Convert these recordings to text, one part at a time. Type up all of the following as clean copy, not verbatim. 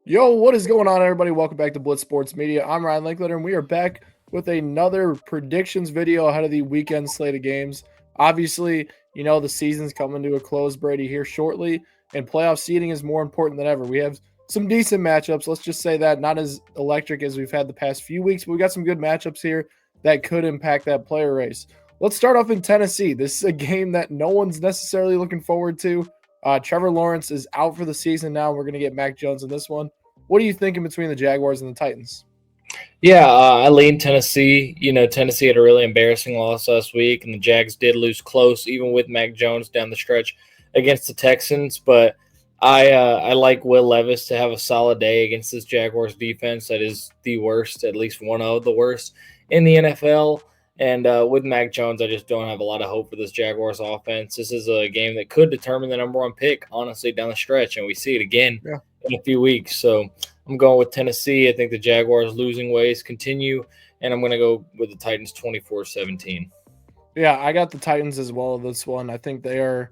Yo, what is going on, everybody? Welcome back to Blitz Sports Media. I'm Ryan Linklater, and we are back with another predictions video ahead of the weekend slate of games. Obviously, the season's coming to a close, Brady, here shortly, and playoff seeding is more important than ever. We have some decent matchups. Let's just say that, not as electric as we've had the past few weeks, but we got some good matchups here that could impact that player race. Let's start off in Tennessee. This is a game that no one's necessarily looking forward to. Trevor Lawrence is out for the season now. We're going to get Mac Jones in this one. What are you thinking between the Jaguars and the Titans? Yeah, I lean Tennessee. Tennessee had a really embarrassing loss last week, and the Jags did lose close, even with Mac Jones down the stretch against the Texans. But I like Will Levis to have a solid day against this Jaguars defense that is the worst, at least one of the worst in the NFL. And with Mac Jones, I just don't have a lot of hope for this Jaguars offense. This is a game that could determine the number one pick, honestly, down the stretch, and we see it again in a few weeks. So I'm going with Tennessee. I think the Jaguars' losing ways continue, and I'm going to go with the Titans 24-17. Yeah, I got the Titans as well. This one, I think they're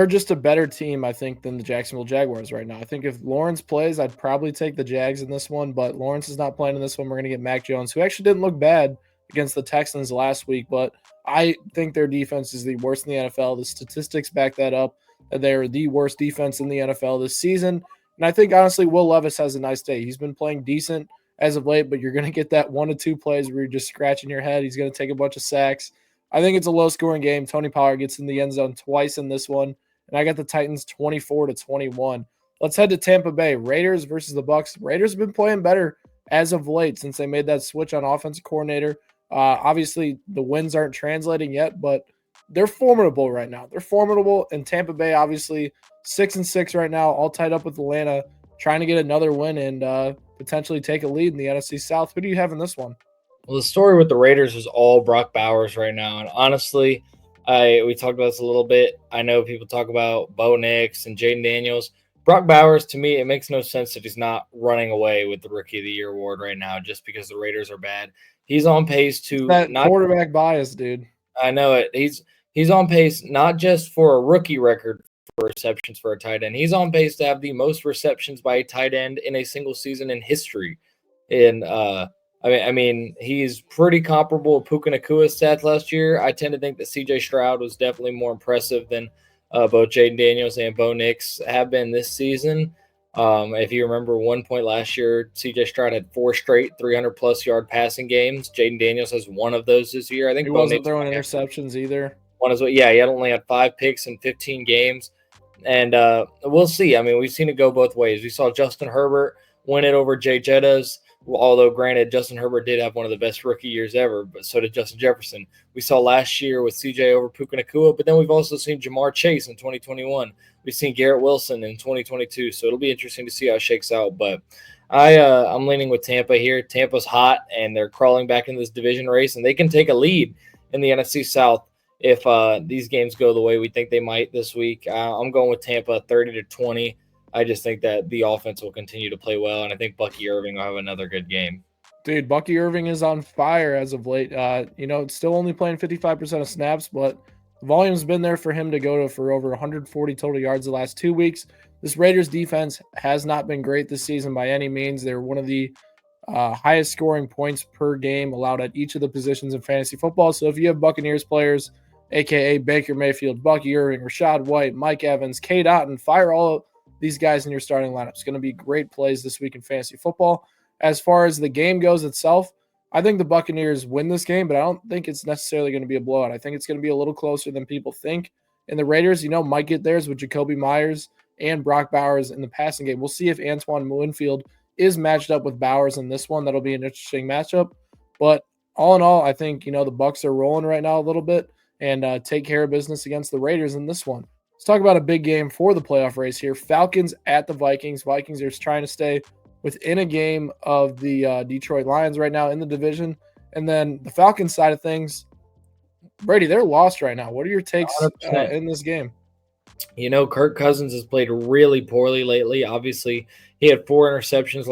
just a better team, I think, than the Jacksonville Jaguars right now. I think if Lawrence plays, I'd probably take the Jags in this one, but Lawrence is not playing in this one. We're going to get Mac Jones, who actually didn't look bad against the Texans last week, but I think their defense is the worst in the NFL. The statistics back that up. They're the worst defense in the NFL this season. And I think, honestly, Will Levis has a nice day. He's been playing decent as of late, but you're going to get that 1 to 2 plays where you're just scratching your head. He's going to take a bunch of sacks. I think it's a low-scoring game. Tony Pollard gets in the end zone twice in this one, and I got the Titans 24-21. Let's head to Tampa Bay. Raiders versus the Bucs. Raiders have been playing better as of late since they made that switch on offensive coordinator. Obviously, the wins aren't translating yet, but they're formidable right now. They're formidable, and Tampa Bay, obviously, 6-6 right now, all tied up with Atlanta, trying to get another win and potentially take a lead in the NFC South. Who do you have in this one? Well, the story with the Raiders is all Brock Bowers right now, and honestly, we talked about this a little bit. I know people talk about Bo Nix and Jaden Daniels. Brock Bowers, to me, it makes no sense that he's not running away with the Rookie of the Year award right now just because the Raiders are bad. He's on pace to That quarterback bias, dude. I know it. He's on pace not just for a rookie record for receptions for a tight end. He's on pace to have the most receptions by a tight end in a single season in history. And I mean, he's pretty comparable to Puka Nakua's stats last year. I tend to think that C.J. Stroud was definitely more impressive than both Jaden Daniels and Bo Nix have been this season. If you remember, 1 point last year, C.J. Stroud had 4 straight 300-plus yard passing games. Jaden Daniels has one of those this year. I think He Bo wasn't Nix throwing interceptions either. one as well. Yeah, he only had 5 picks in 15 games. And we'll see. I mean, we've seen it go both ways. We saw Justin Herbert win it over Jay Jettas. Although, granted, Justin Herbert did have one of the best rookie years ever, but so did Justin Jefferson. We saw last year with CJ over Puka Nacua, but then we've also seen Jamar Chase in 2021. We've seen Garrett Wilson in 2022, so it'll be interesting to see how it shakes out. But I'm leaning with Tampa here. Tampa's hot, and they're crawling back in this division race, and they can take a lead in the NFC South if these games go the way we think they might this week. I'm going with Tampa 30-20. I just think that the offense will continue to play well, and I think Bucky Irving will have another good game. Dude, Bucky Irving is on fire as of late. It's still only playing 55% of snaps, but the volume's been there for him to go to for over 140 total yards the last 2 weeks. This Raiders defense has not been great this season by any means. They're one of the highest scoring points per game allowed at each of the positions in fantasy football. So if you have Buccaneers players, a.k.a. Baker Mayfield, Bucky Irving, Rashad White, Mike Evans, Cade Otton, fire all these guys in your starting lineup. It's going to be great plays this week in fantasy football. As far as the game goes itself, I think the Buccaneers win this game, but I don't think it's necessarily going to be a blowout. I think it's going to be a little closer than people think. And the Raiders, might get theirs with Jacoby Myers and Brock Bowers in the passing game. We'll see if Antoine Winfield is matched up with Bowers in this one. That'll be an interesting matchup. But all in all, I think, the Bucs are rolling right now a little bit and take care of business against the Raiders in this one. Let's talk about a big game for the playoff race here. Falcons at the Vikings. Vikings are just trying to stay within a game of the Detroit Lions right now in the division. And then the Falcons side of things, Brady, they're lost right now. What are your takes in this game? Kirk Cousins has played really poorly lately. Obviously, he had 4 interceptions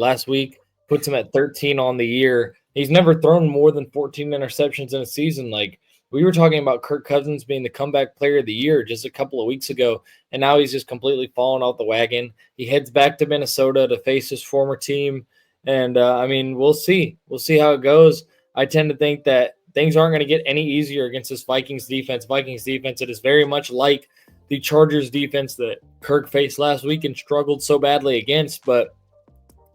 last week, puts him at 13 on the year. He's never thrown more than 14 interceptions in a season. Like, We were talking about Kirk Cousins being the comeback player of the year just a couple of weeks ago, and now he's just completely fallen off the wagon. He heads back to Minnesota to face his former team, and I mean, we'll see. We'll see how it goes. I tend to think that things aren't going to get any easier against this Vikings defense. Vikings defense, it is very much like the Chargers defense that Kirk faced last week and struggled so badly against, but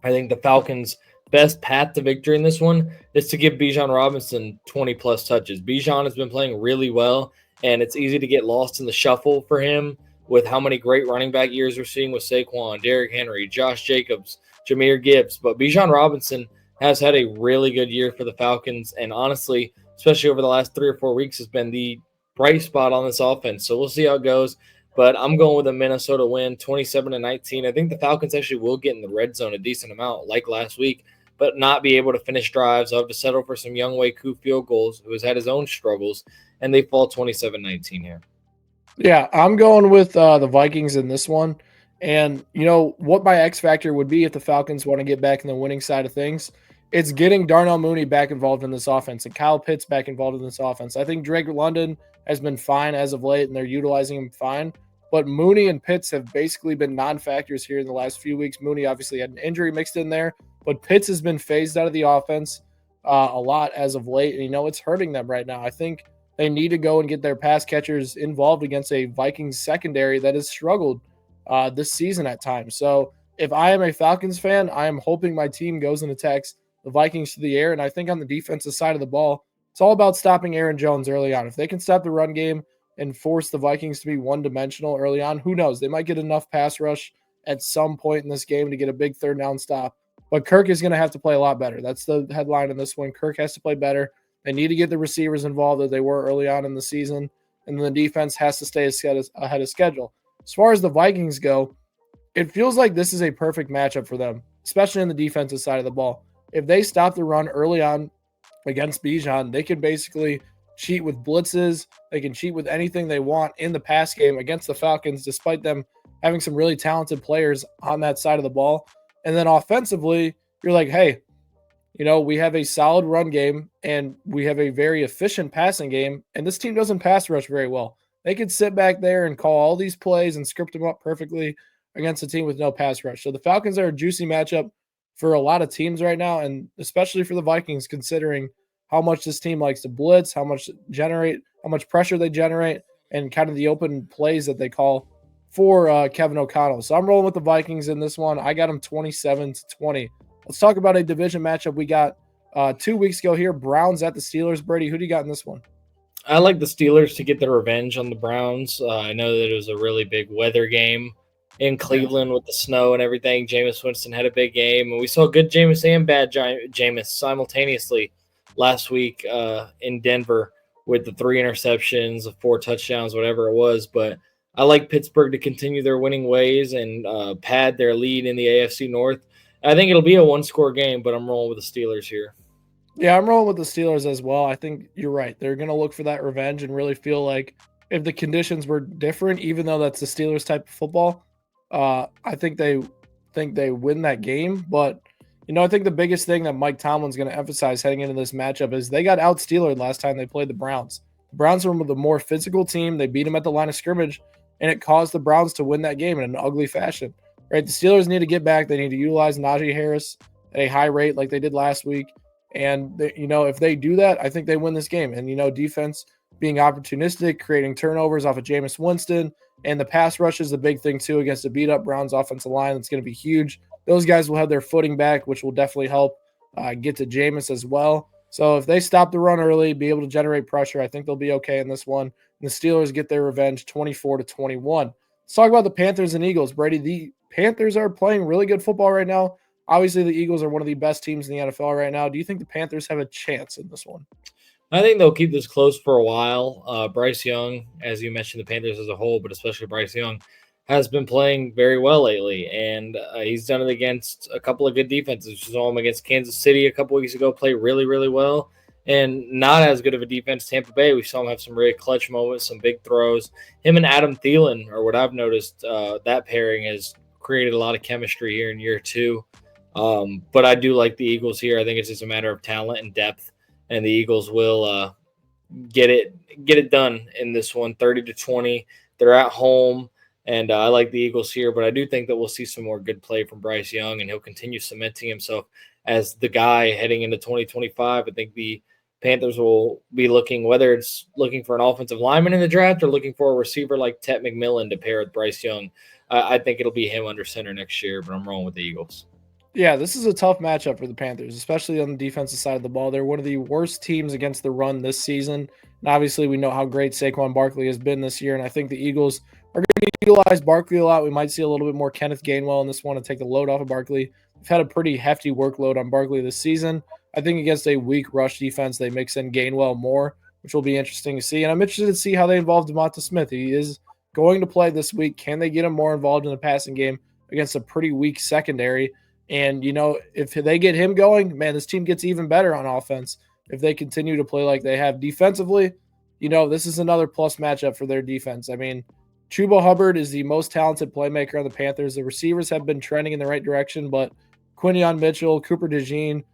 I think the Falcons' best path to victory in this one is to give Bijan Robinson 20 plus touches. Bijan has been playing really well, and it's easy to get lost in the shuffle for him with how many great running back years we're seeing with Saquon, Derrick Henry, Josh Jacobs, Jahmyr Gibbs. But Bijan Robinson has had a really good year for the Falcons, and honestly, especially over the last 3 or 4 weeks, has been the bright spot on this offense. So we'll see how it goes. But I'm going with a Minnesota win, 27-19. I think the Falcons actually will get in the red zone a decent amount, like last week, but not be able to finish drives. I'll have to settle for some Younghoe Koo field goals, who has had his own struggles, and they fall 27-19 here. Yeah, I'm going with the Vikings in this one. And you know what my X factor would be if the Falcons want to get back in the winning side of things? It's getting Darnell Mooney back involved in this offense and Kyle Pitts back involved in this offense. I think Drake London has been fine as of late, and they're utilizing him fine. But Mooney and Pitts have basically been non-factors here in the last few weeks. Mooney obviously had an injury mixed in there, but Pitts has been phased out of the offense a lot as of late, and you know it's hurting them right now. I think they need to go and get their pass catchers involved against a Vikings secondary that has struggled this season at times. So if I am a Falcons fan, I am hoping my team goes and attacks the Vikings to the air. And I think on the defensive side of the ball, it's all about stopping Aaron Jones early on. If they can stop the run game and force the Vikings to be one-dimensional early on, who knows? They might get enough pass rush at some point in this game to get a big third down stop. But Kirk is going to have to play a lot better. That's the headline in this one. Kirk has to play better. They need to get the receivers involved as they were early on in the season, and then the defense has to stay ahead of schedule. As far as the Vikings go, it feels like this is a perfect matchup for them, especially on the defensive side of the ball. If they stop the run early on against Bijan, they can basically cheat with blitzes. They can cheat with anything they want in the pass game against the Falcons, despite them having some really talented players on that side of the ball. And then offensively, you're like, hey, you know, we have a solid run game and we have a very efficient passing game, and this team doesn't pass rush very well. They could sit back there and call all these plays and script them up perfectly against a team with no pass rush. So the Falcons are a juicy matchup for a lot of teams right now, and especially for the Vikings, considering how much this team likes to blitz, how much pressure they generate, and kind of the open plays that they call for Kevin O'Connell. So I'm rolling with the Vikings in this one. I got them 27-20. Let's talk about a division matchup we got 2 weeks ago here. Browns at the Steelers. Brady, who do you got in this one? I like the Steelers to get their revenge on the Browns. I know that it was a really big weather game in Cleveland with the snow and everything. Jameis Winston had a big game, and we saw good Jameis and bad Jameis simultaneously last week in Denver with the 3 interceptions, the 4 touchdowns, whatever it was. But I like Pittsburgh to continue their winning ways and pad their lead in the AFC North. I think it'll be a one-score game, but I'm rolling with the Steelers here. Yeah, I'm rolling with the Steelers as well. I think you're right. They're going to look for that revenge and really feel like if the conditions were different, even though that's the Steelers type of football, I think they win that game. But, you know, I think the biggest thing that Mike Tomlin's going to emphasize heading into this matchup is they got out-Steelered last time they played the Browns. The Browns were the more physical team. They beat them at the line of scrimmage, and it caused the Browns to win that game in an ugly fashion. Right? The Steelers need to get back. They need to utilize Najee Harris at a high rate like they did last week. And, you know, if they do that, I think they win this game. And, you know, defense being opportunistic, creating turnovers off of Jameis Winston, and the pass rush is the big thing, too, against a beat-up Browns offensive line. That's going to be huge. Those guys will have their footing back, which will definitely help get to Jameis as well. So if they stop the run early, be able to generate pressure, I think they'll be okay in this one. And the Steelers get their revenge 24-21. Let's talk about the Panthers and Eagles. Brady, the Panthers are playing really good football right now. Obviously, the Eagles are one of the best teams in the NFL right now. Do you think the Panthers have a chance in this one? I think they'll keep this close for a while. Bryce Young, as you mentioned, the Panthers as a whole, but especially Bryce Young, has been playing very well lately, and he's done it against a couple of good defenses. We saw him against Kansas City a couple weeks ago play really, really well, and not as good of a defense. Tampa Bay, we saw him have some really clutch moments, some big throws. Him and Adam Thielen, or what I've noticed, that pairing has created a lot of chemistry here in year 2. But I do like the Eagles here. I think it's just a matter of talent and depth, and the Eagles will get it done in this one, 30-20. They're at home, and I like the Eagles here, but I do think that we'll see some more good play from Bryce Young, and he'll continue cementing himself as the guy heading into 2025. I think the Panthers will be looking, whether it's looking for an offensive lineman in the draft or looking for a receiver like Tet McMillan to pair with Bryce Young. I think it'll be him under center next year, but I'm rolling with the Eagles. Yeah, this is a tough matchup for the Panthers, especially on the defensive side of the ball. They're one of the worst teams against the run this season. And obviously, we know how great Saquon Barkley has been this year. And I think the Eagles are going to utilize Barkley a lot. We might see a little bit more Kenneth Gainwell in this one to take the load off of Barkley. We've had a pretty hefty workload on Barkley this season. I think against a weak rush defense, they mix in Gainwell more, which will be interesting to see. And I'm interested to see how they involve DeMonta Smith. He is going to play this week. Can they get him more involved in the passing game against a pretty weak secondary? And, if they get him going, man, this team gets even better on offense if they continue to play like they have defensively. This is another plus matchup for their defense. I mean, Chuba Hubbard is the most talented playmaker on the Panthers. The receivers have been trending in the right direction, but Quinion Mitchell, Cooper DeJean,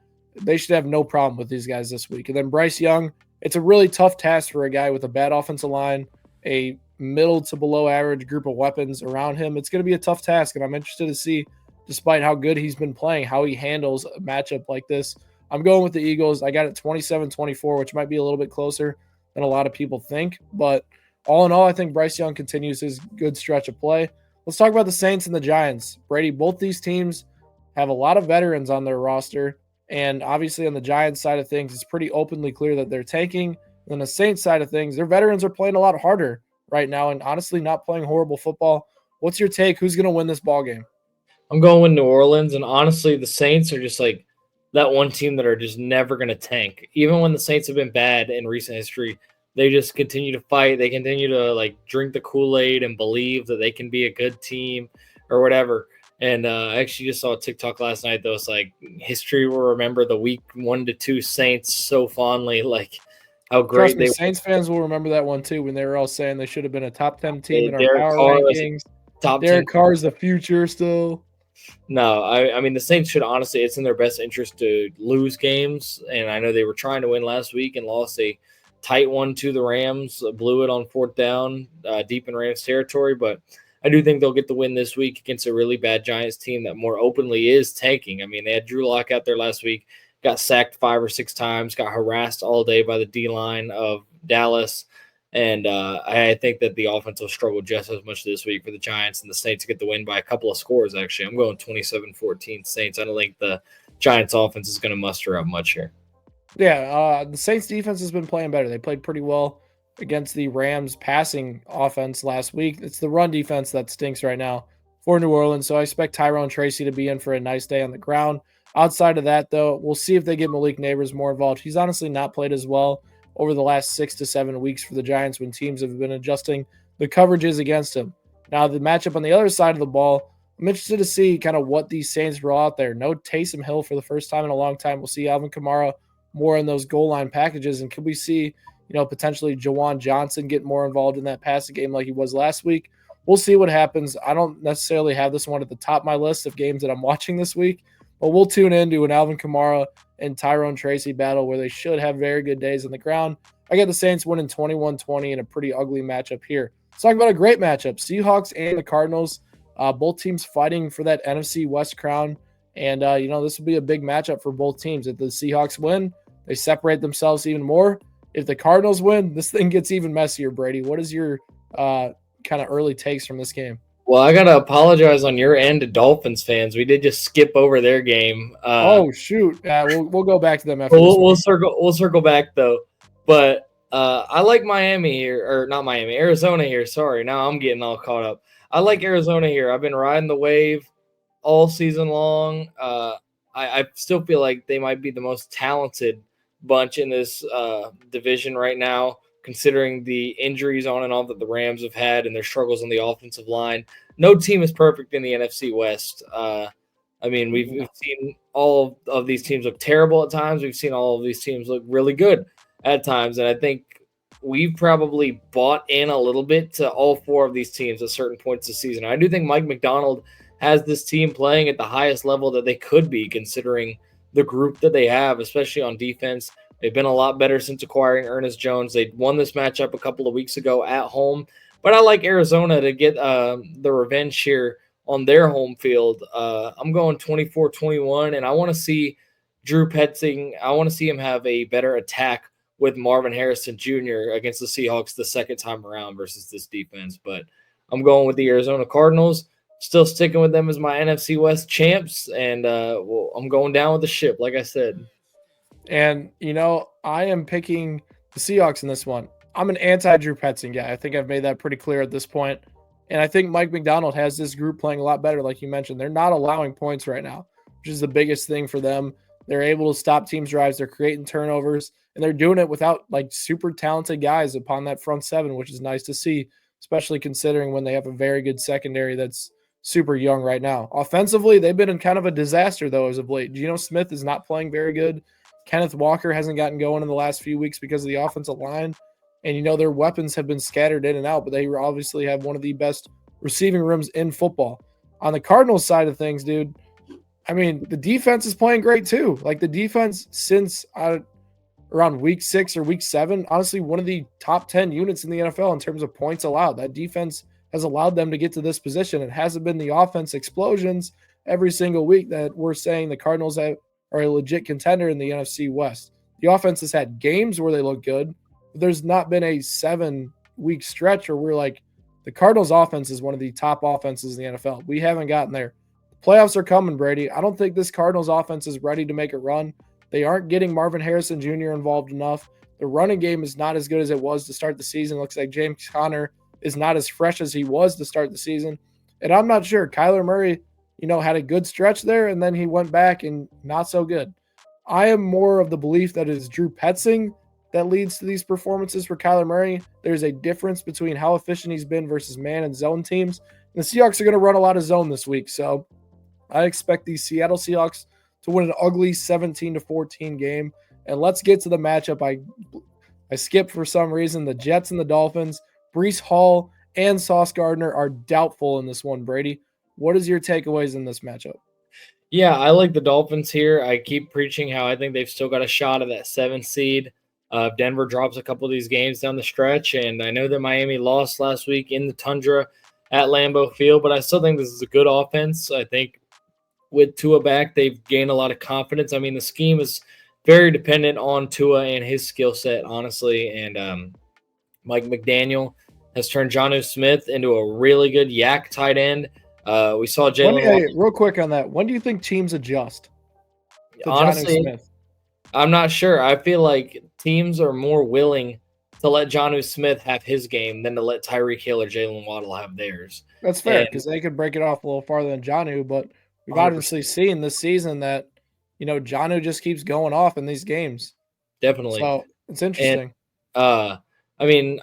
they should have no problem with these guys this week. And then Bryce Young, it's a really tough task for a guy with a bad offensive line, a middle to below average group of weapons around him. It's going to be a tough task, and I'm interested to see, despite how good he's been playing, how he handles a matchup like this. I'm going with the Eagles. I got it 27-24, which might be a little bit closer than a lot of people think. But all in all, I think Bryce Young continues his good stretch of play. Let's talk about the Saints and the Giants. Brady, both these teams have a lot of veterans on their roster. And obviously on the Giants side of things, it's pretty openly clear that they're tanking. And on the Saints side of things, their veterans are playing a lot harder right now and honestly not playing horrible football. What's your take? Who's going to win this ball game? I'm going with New Orleans, and honestly, the Saints are just like that one team that are just never going to tank. Even when the Saints have been bad in recent history, they just continue to fight. They continue to drink the Kool-Aid and believe that they can be a good team or whatever. And I actually just saw a TikTok last night that was like, history will remember the week 1-2 Saints so fondly, like how great Trust me, Saints fans will remember that one too when they were all saying they should have been a top 10 team in our Derek power Carr rankings. top Derek 10. Carr is the future still. No, I mean, the Saints should honestly, it's in their best interest to lose games. And I know they were trying to win last week and lost a tight one to the Rams, blew it on fourth down, deep in Rams territory. But I do think they'll get the win this week against a really bad Giants team that more openly is tanking. I mean, they had Drew Lock out there last week, got sacked 5 or 6 times, got harassed all day by the D-line of Dallas. And I think that the offense will struggle just as much this week for the Giants, and the Saints get the win by a couple of scores, actually. I'm going 27-14 Saints. I don't think the Giants offense is going to muster up much here. Yeah, the Saints defense has been playing better. They played pretty well against the Rams passing offense last week. It's the run defense that stinks right now for New Orleans, so I expect Tyrone Tracy to be in for a nice day on the ground. Outside of that, though, we'll see if they get Malik Neighbors more involved. He's honestly not played as well over the last 6 to 7 weeks for the Giants when teams have been adjusting the coverages against him. Now, the matchup on the other side of the ball, I'm interested to see kind of what these Saints roll out there. No Taysom Hill for the first time in a long time. We'll see Alvin Kamara more in those goal line packages. And could we see, potentially Jawan Johnson get more involved in that passing game like he was last week? We'll see what happens. I don't necessarily have this one at the top of my list of games that I'm watching this week, but we'll tune into an Alvin Kamara and Tyrone Tracy battle where they should have very good days on the ground. I got the Saints winning 21-20 in a pretty ugly matchup here. Let's talk about a great matchup. Seahawks and the Cardinals, both teams fighting for that NFC West crown. And, this will be a big matchup for both teams. If the Seahawks win, they separate themselves even more. If the Cardinals win, this thing gets even messier, Brady. What is your kind of early takes from this game? Well, I got to apologize on your end to Dolphins fans. We did just skip over their game. Oh, shoot. We'll go back to them after we'll circle back, though. But I like Miami here, or not Miami, Arizona here. Sorry, now I'm getting all caught up. I like Arizona here. I've been riding the wave all season long. I still feel like they might be the most talented bunch in this division right now, considering the injuries on and off that the Rams have had and their struggles on the offensive line. No team is perfect in the NFC West. We've seen all of these teams look terrible at times. We've seen all of these teams look really good at times. And I think we've probably bought in a little bit to all 4 of these teams at certain points this season. I do think Mike McDonald has this team playing at the highest level that they could be, considering the group that they have, especially on defense. They've been a lot better since acquiring Ernest Jones. They won this matchup a couple of weeks ago at home, but I like Arizona to get the revenge here on their home field. I'm going 24-21, and I want to see Drew Petzing. I want to see him have a better attack with Marvin Harrison Jr. against the Seahawks the second time around versus this defense. But I'm going with the Arizona Cardinals. Still sticking with them as my NFC West champs, and I'm going down with the ship, like I said. And, I am picking the Seahawks in this one. I'm an anti-Drew Petzing guy. I think I've made that pretty clear at this point. And I think Mike McDonald has this group playing a lot better, like you mentioned. They're not allowing points right now, which is the biggest thing for them. They're able to stop teams' drives. They're creating turnovers, and they're doing it without super talented guys upon that front seven, which is nice to see, especially considering when they have a very good secondary that's super young right now. Offensively, they've been in kind of a disaster, though, as of late. Geno Smith is not playing very good. Kenneth Walker hasn't gotten going in the last few weeks because of the offensive line. And, their weapons have been scattered in and out, but they obviously have one of the best receiving rooms in football. On the Cardinals side of things, dude, the defense is playing great too. Like the defense since around week 6 or week 7, honestly, one of the top 10 units in the NFL in terms of points allowed. That defense has allowed them to get to this position. It hasn't been the offense explosions every single week that we're saying the Cardinals are a legit contender in the NFC West. The offense has had games where they look good, but there's not been a 7-week stretch where we're like, the Cardinals offense is one of the top offenses in the NFL. We haven't gotten there. The playoffs are coming, Brady. I don't think this Cardinals offense is ready to make a run. They aren't getting Marvin Harrison Jr. involved enough. The running game is not as good as it was to start the season. Looks like James Conner is not as fresh as he was to start the season. And I'm not sure. Kyler Murray, had a good stretch there, and then he went back and not so good. I am more of the belief that it is Drew Petzing that leads to these performances for Kyler Murray. There's a difference between how efficient he's been versus man and zone teams. And the Seahawks are going to run a lot of zone this week. So I expect the Seattle Seahawks to win an ugly 17-14 game. And let's get to the matchup. I skipped for some reason the Jets and the Dolphins. Breece Hall and Sauce Gardner are doubtful in this one, Brady. What is your takeaways in this matchup? Yeah, I like the Dolphins here. I keep preaching how I think they've still got a shot at that 7th seed. Denver drops a couple of these games down the stretch, and I know that Miami lost last week in the Tundra at Lambeau Field, but I still think this is a good offense. I think with Tua back, they've gained a lot of confidence. The scheme is very dependent on Tua and his skill set, honestly, and Mike McDaniel has turned Jonnu Smith into a really good yak tight end. We saw Jalen. Real quick on that. When do you think teams adjust to Honestly, Jonnu Smith? I'm not sure. I feel like teams are more willing to let Jonnu Smith have his game than to let Tyreek Hill or Jalen Waddle have theirs. That's fair because they could break it off a little farther than Jonnu, but we've 100%. Obviously seen this season that, Jonnu just keeps going off in these games. Definitely. So it's interesting. And,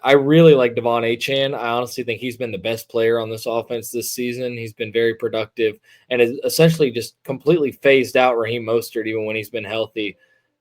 I really like Devon Achane. I honestly think he's been the best player on this offense this season. He's been very productive and is essentially just completely phased out Raheem Mostert even when he's been healthy.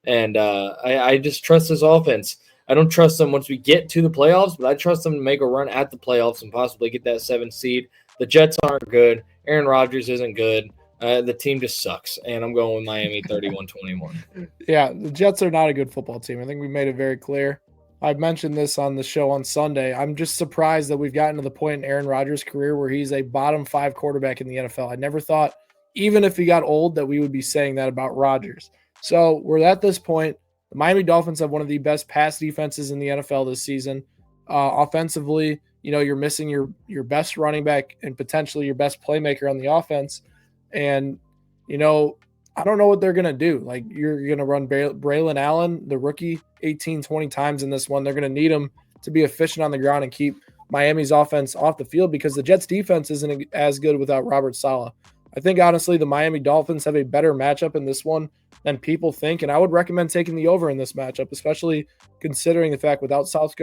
And I just trust this offense. I don't trust them once we get to the playoffs, but I trust them to make a run at the playoffs and possibly get that 7th seed. The Jets aren't good. Aaron Rodgers isn't good. The team just sucks, and I'm going with Miami 31-21. Yeah, the Jets are not a good football team. I think we made it very clear. I mentioned this on the show on Sunday. I'm just surprised that we've gotten to the point in Aaron Rodgers' career where he's a bottom 5 quarterback in the NFL. I never thought, even if he got old, that we would be saying that about Rodgers. So we're at this point. The Miami Dolphins have one of the best pass defenses in the NFL this season. Offensively, you're missing your best running back and potentially your best playmaker on the offense. And, I don't know what they're going to do. Like, you're going to run Braylon Allen, the rookie, 18, 20 times in this one. They're going to need him to be efficient on the ground and keep Miami's offense off the field because the Jets' defense isn't as good without Robert Saleh. I think, honestly, the Miami Dolphins have a better matchup in this one than people think, and I would recommend taking the over in this matchup, especially considering the fact without Sauce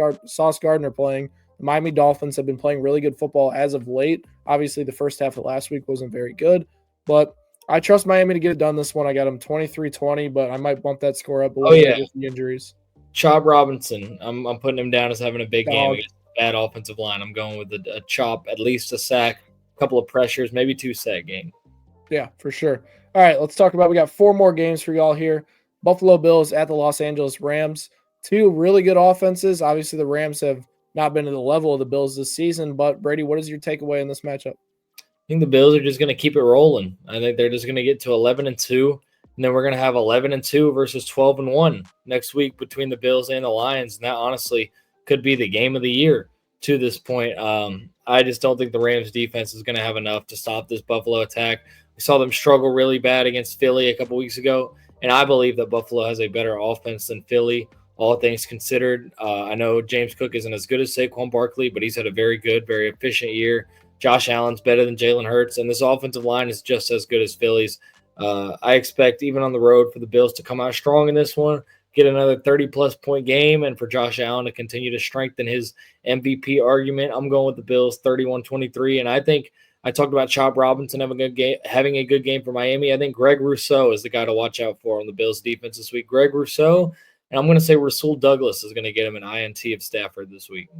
Gardner playing, the Miami Dolphins have been playing really good football as of late. Obviously, the first half of last week wasn't very good, but I trust Miami to get it done this one. I got them 23-20, but I might bump that score up a little bit with the injuries. Chop Robinson, I'm putting him down as having a big game against a bad offensive line. I'm going with a chop, at least a sack, a couple of pressures, maybe 2 sack game. Yeah, for sure. All right, let's talk about, we got 4 more games for y'all here. Buffalo Bills at the Los Angeles Rams. Two really good offenses. Obviously, the Rams have not been to the level of the Bills this season. But Brady, what is your takeaway in this matchup? I think the Bills are just going to keep it rolling. I think they're just going to get to 11-2, and then we're going to have 11-2 versus 12-1 next week between the Bills and the Lions. And that honestly could be the game of the year to this point. I just don't think the Rams defense is going to have enough to stop this Buffalo attack. We saw them struggle really bad against Philly a couple weeks ago, and I believe that Buffalo has a better offense than Philly, all things considered. I know James Cook isn't as good as Saquon Barkley, but he's had a very good, very efficient year. Josh Allen's better than Jalen Hurts, and this offensive line is just as good as Philly's. I expect, even on the road, for the Bills to come out strong in this one, get another 30-plus point game, and for Josh Allen to continue to strengthen his MVP argument. I'm going with the Bills 31-23, and I think I talked about Chop Robinson having a good game for Miami. I think Greg Rousseau is the guy to watch out for on the Bills defense this week. Greg Rousseau, and I'm going to say Rasul Douglas is going to get him an INT of Stafford this week.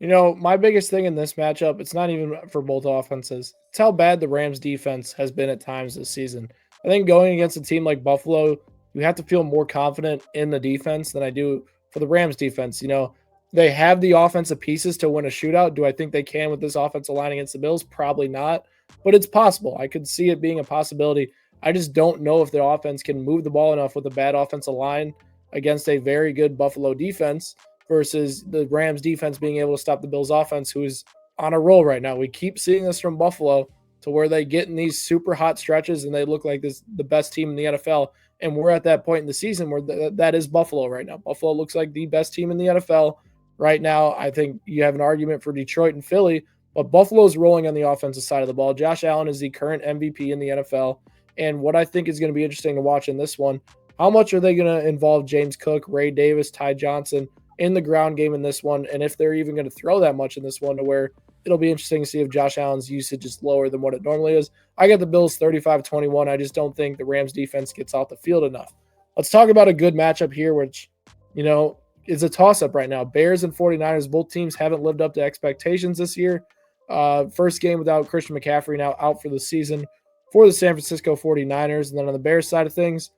You know, my biggest thing in this matchup, it's not even for both offenses. It's how bad the Rams defense has been at times this season. I think going against a team like Buffalo, you have to feel more confident in the defense than I do for the Rams defense. You know, they have the offensive pieces to win a shootout. Do I think they can with this offensive line against the Bills? Probably not, but it's possible. I could see it being a possibility. I just don't know if the offense can move the ball enough with a bad offensive line against a very good Buffalo defense versus the Rams defense being able to stop the Bills offense, who is on a roll right now. We keep seeing this from Buffalo to where they get in these super hot stretches and they look like the best team in the NFL. And we're at that point in the season where that is Buffalo right now. Buffalo looks like the best team in the NFL right now. I think you have an argument for Detroit and Philly, but Buffalo is rolling on the offensive side of the ball. Josh Allen is the current MVP in the NFL. And what I think is going to be interesting to watch in this one, how much are they going to involve James Cook, Ray Davis, Ty Johnson in the ground game in this one, and if they're even going to throw that much in this one, to where it'll be interesting to see if Josh Allen's usage is lower than what it normally is. I got the Bills 35-21. I just don't think the Rams defense gets off the field enough. Let's talk about a good matchup here, which, you know, is a toss-up right now. Bears and 49ers, both teams haven't lived up to expectations this year. First game without Christian McCaffrey, now out for the season for the San Francisco 49ers. And then on the Bears side of things,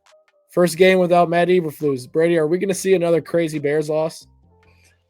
first game without Matt Eberflus. Brady, are we going to see another crazy Bears loss?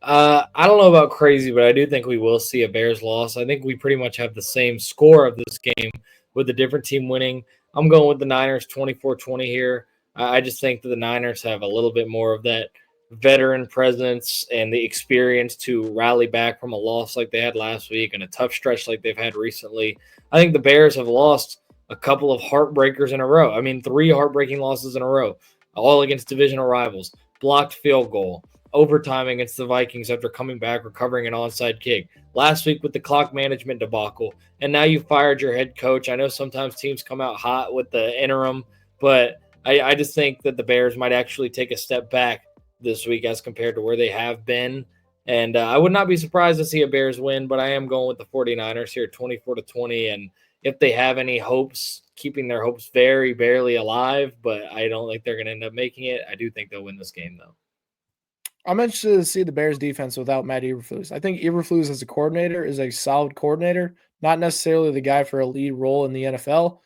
I don't know about crazy, but I do think we will see a Bears loss. I think we pretty much have the same score of this game with a different team winning. I'm going with the Niners 24-20 here. I just think that the Niners have a little bit more of that veteran presence and the experience to rally back from a loss like they had last week and a tough stretch like they've had recently. I think the Bears have lost a couple of heartbreakers in a row. I mean, 3 heartbreaking losses in a row, all against divisional rivals. Blocked field goal, overtime against the Vikings after coming back, recovering an onside kick. Last week with the clock management debacle, and now you fired your head coach. I know sometimes teams come out hot with the interim, but I just think that the Bears might actually take a step back this week as compared to where they have been. And I would not be surprised to see a Bears win, but I am going with the 49ers here 24-20. And if they have any hopes, keeping their hopes very barely alive, but I don't think they're going to end up making it. I do think they'll win this game, though. I'm interested to see the Bears defense without Matt Eberflus. I think Eberflus as a coordinator is a solid coordinator, not necessarily the guy for a lead role in the NFL.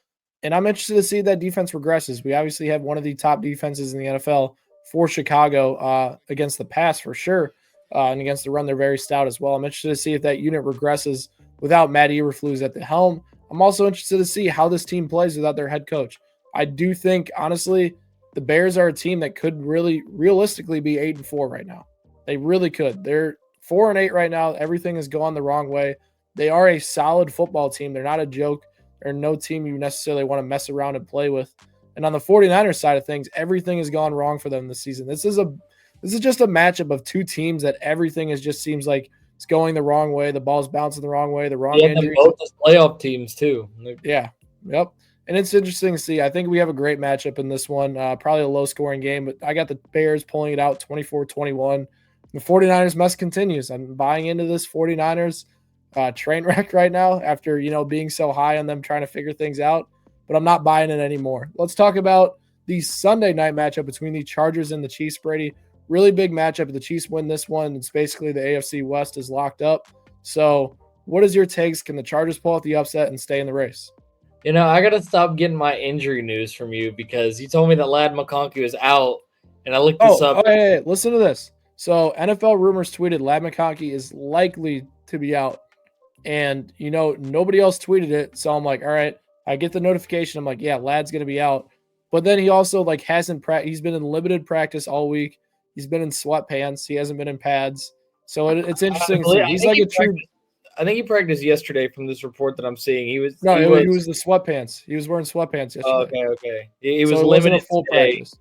And I'm interested to see that defense regresses. We obviously have one of the top defenses in the NFL for Chicago against the pass for sure. And against the run, they're very stout as well. I'm interested to see if that unit regresses without Matt Eberflus at the helm. I'm also interested to see how this team plays without their head coach. I do think, honestly, the Bears are a team that could really realistically be 8-4 right now. They really could. They're 4-8 right now. Everything has gone the wrong way. They are a solid football team. They're not a joke. They're no team you necessarily want to mess around and play with. And on the 49ers side of things, everything has gone wrong for them this season. This is just a matchup of two teams that everything just seems like it's going the wrong way. The ball's bouncing the wrong way. The wrong injuries. Both as playoff teams too. Yeah. Yep. And it's interesting to see. I think we have a great matchup in this one. Probably a low-scoring game, but I got the Bears pulling it out 24-21. The 49ers mess continues. I'm buying into this 49ers train wreck right now after, being so high on them trying to figure things out, but I'm not buying it anymore. Let's talk about the Sunday night matchup between the Chargers and the Chiefs, Brady. Really big matchup. If the Chiefs win this one, it's basically the AFC West is locked up. So what is your takes? Can the Chargers pull out the upset and stay in the race? I got to stop getting my injury news from you because you told me that Lad McConkey was out, and I looked this up. Hey, listen to this. So NFL rumors tweeted Lad McConkey is likely to be out. And, nobody else tweeted it. So I'm like, all right, I get the notification. I'm like, yeah, Lad's going to be out. But then he also hasn't he's been in limited practice all week. He's been in sweatpants. He hasn't been in pads. So it's interesting to see. He's like a true. I think he practiced yesterday from this report that I'm seeing. He was the sweatpants. He was wearing sweatpants yesterday. Okay. He was so it limited wasn't a full today. practice.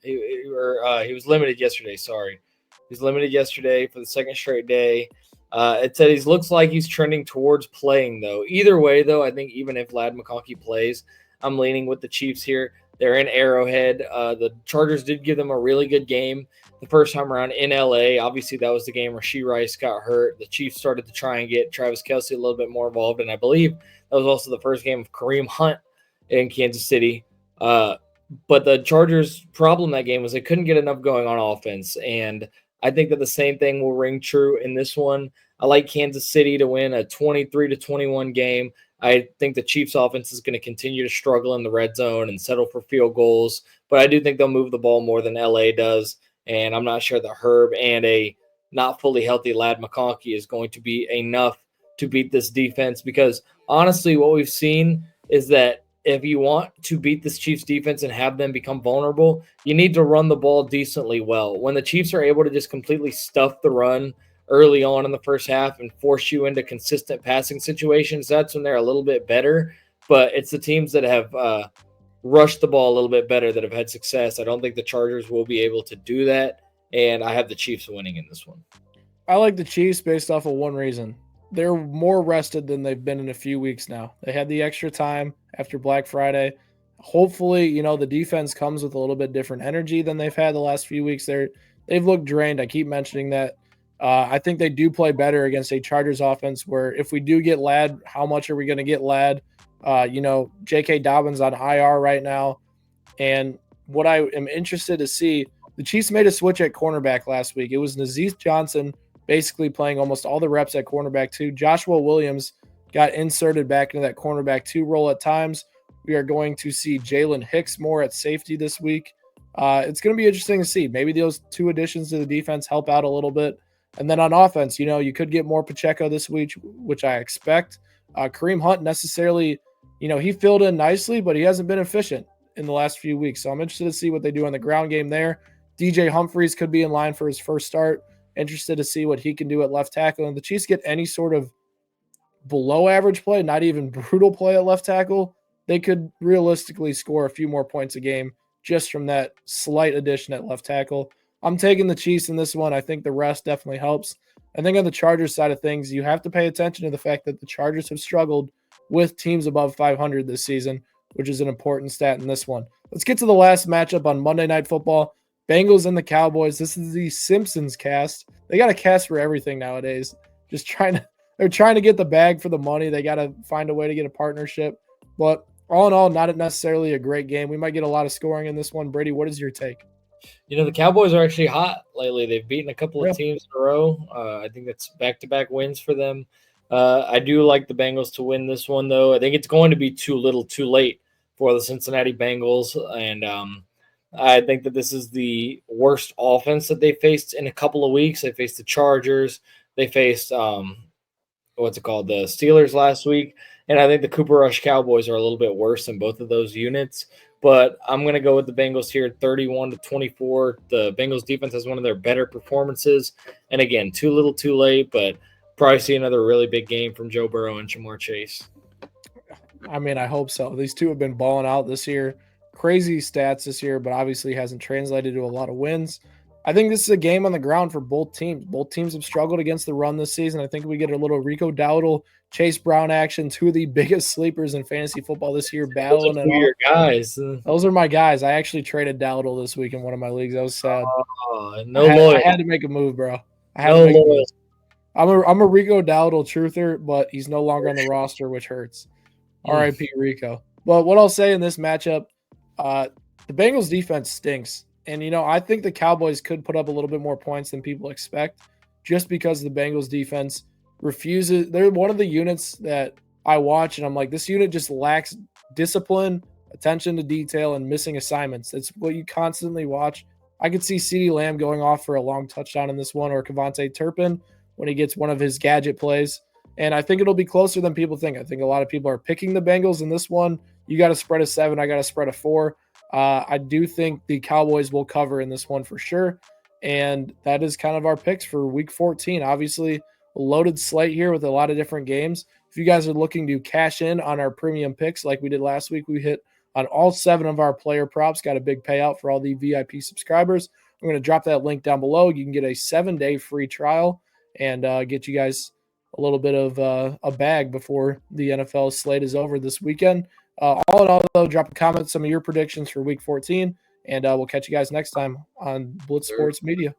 He was limited yesterday. Sorry, he was limited yesterday for the second straight day. It said he looks like he's trending towards playing, though. Either way, though, I think even if Lad McConkey plays, I'm leaning with the Chiefs here. They're in Arrowhead. The Chargers did give them a really good game the first time around in LA. Obviously, that was the game where Rashee Rice got hurt. The Chiefs started to try and get Travis Kelce a little bit more involved, and I believe that was also the first game of Kareem Hunt in Kansas City. But the Chargers' problem that game was they couldn't get enough going on offense, and I think that the same thing will ring true in this one. I like Kansas City to win a 23-21 game. I think the Chiefs offense is going to continue to struggle in the red zone and settle for field goals, but I do think they'll move the ball more than LA does, and I'm not sure that Herb and a not fully healthy Lad McConkey is going to be enough to beat this defense because honestly what we've seen is that if you want to beat this Chiefs defense and have them become vulnerable, you need to run the ball decently well. When the Chiefs are able to just completely stuff the run early on in the first half and force you into consistent passing situations, that's when they're a little bit better. But it's the teams that have rushed the ball a little bit better that have had success. I don't think the Chargers will be able to do that, and I have the Chiefs winning in this one. I like the Chiefs based off of one reason. They're more rested than they've been in a few weeks now. They had the extra time after Black Friday. Hopefully, the defense comes with a little bit different energy than they've had the last few weeks. They've looked drained. I keep mentioning that. I think they do play better against a Chargers offense where if we do get Lad, how much are we going to get Lad? J.K. Dobbins on IR right now. And what I am interested to see, the Chiefs made a switch at cornerback last week. It was Nazeez Johnson basically playing almost all the reps at cornerback 2. Joshua Williams got inserted back into that cornerback 2 role at times. We are going to see Jalen Hicks more at safety this week. It's going to be interesting to see. Maybe those 2 additions to the defense help out a little bit. And then on offense, you could get more Pacheco this week, which I expect. Kareem Hunt necessarily, he filled in nicely, but he hasn't been efficient in the last few weeks. So I'm interested to see what they do on the ground game there. DJ Humphries could be in line for his first start. Interested to see what he can do at left tackle. And the Chiefs get any sort of below average play, not even brutal play at left tackle, they could realistically score a few more points a game just from that slight addition at left tackle. I'm taking the Chiefs in this one. I think the rest definitely helps. I think on the Chargers side of things, you have to pay attention to the fact that the Chargers have struggled with teams above 500 this season, which is an important stat in this one. Let's get to the last matchup on Monday Night Football. Bengals and the Cowboys. This is the Simpsons cast. They got a cast for everything nowadays. They're trying to get the bag for the money. They got to find a way to get a partnership. But all in all, not necessarily a great game. We might get a lot of scoring in this one. Brady, what is your take? The Cowboys are actually hot lately. They've beaten a couple of teams in a row. I think that's back-to-back wins for them. I do like the Bengals to win this one, though. I think it's going to be too little too late for the Cincinnati Bengals. And I think that this is the worst offense that they faced in a couple of weeks. They faced the Chargers. They faced, the Steelers last week. And I think the Cooper Rush Cowboys are a little bit worse than both of those units. But I'm going to go with the Bengals here, 31-24. The Bengals defense has one of their better performances. And again, too little too late, but probably see another really big game from Joe Burrow and Jamar Chase. I mean, I hope so. These two have been balling out this year. Crazy stats this year, but obviously hasn't translated to a lot of wins. I think this is a game on the ground for both teams. Both teams have struggled against the run this season. I think we get a little Rico Dowdle, Chase Brown action, 2 of the biggest sleepers in fantasy football this year, battling. Those are your guys. Those are my guys. I actually traded Dowdle this week in one of my leagues. I was sad. I had to make a move, bro. I'm a Rico Dowdle truther, but he's no longer on the roster, which hurts. R.I.P. Rico. But what I'll say in this matchup, the Bengals defense stinks. And, I think the Cowboys could put up a little bit more points than people expect just because the Bengals defense refuses. They're one of the units that I watch, and I'm like, this unit just lacks discipline, attention to detail, and missing assignments. It's what you constantly watch. I could see CeeDee Lamb going off for a long touchdown in this one, or Kevontae Turpin when he gets one of his gadget plays. And I think it'll be closer than people think. I think a lot of people are picking the Bengals in this one. You got to spread a 7. I got to spread a 4. I do think the Cowboys will cover in this one for sure. And that is kind of our picks for week 14. Obviously, a loaded slate here with a lot of different games. If you guys are looking to cash in on our premium picks like we did last week, we hit on all 7 of our player props, got a big payout for all the VIP subscribers. I'm going to drop that link down below. You can get a 7-day free trial and get you guys a little bit of a bag before the NFL slate is over this weekend. All in all, though, drop a comment, some of your predictions for week 14, and we'll catch you guys next time on Blitz Sports Media.